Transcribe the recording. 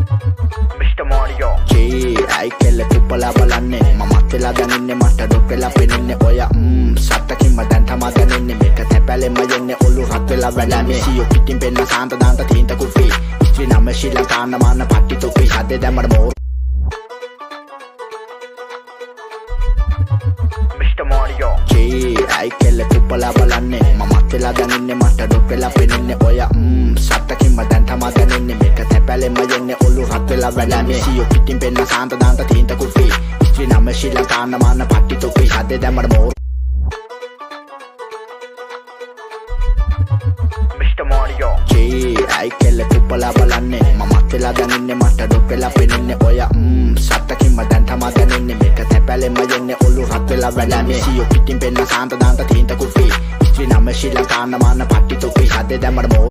Mr. Mario Gee, I kelle kuppala balanne මමත් වෙලා දැනෙන්නේ මට ඩොක් වෙලා පෙනෙන්නේ ඔය සත්තකින්ම දැන් තමා දැනෙන්නේ මේක තැපැලෙම යන්නේ ඔලු රත් වෙලා වැඩන්නේ සියෝ පිටින් පෙන්න සාන්ත දාන්ත තීන්ත කුෆි ඉස්ත්‍රි නම ශ්‍රී ලංකාන මාන පට්ටි තොපි හදේ දැම්මට මෝ Mr. Mario Gee, I kelle kuppala balanne මමත් වෙලා දැනෙන්නේ මට ඩොක් වෙලා පෙනෙන්නේ ඔය සත්තකින්ම දැන් තමා දැනෙන්නේ මේක තැපැලෙම යන්නේ ඔලු රත් වෙලා වැඩන්නේ සියෝ පිටින් පෙන්න සාන්ත දාන්ත තීන්ත කුෆි ඉස්ත්‍රි නම ශ්‍රී ලංකාන මාන පට්ටි තොපි හදේ දැම්මට මෝ Mr. Mario Gee, I kelle kuppala balanne මමත් වෙලා දැනෙන්නේ මට ඩොක් වෙලා පෙනෙන්නේ ඔය සත්තකින්ම දැන් තමා දැනෙන්නේ මේක තැපැලෙම යන්නේ ඔලු රත් වෙලා වැඩන්නේ සියෝ පිටින් පෙන්න සාන්ත දාන්ත තීන්ත කුෆි ඉස්ත්‍රි නම ශ්‍රී ලංකාන මාන පට්ටි තොපි හදේ දැම්මට මෝ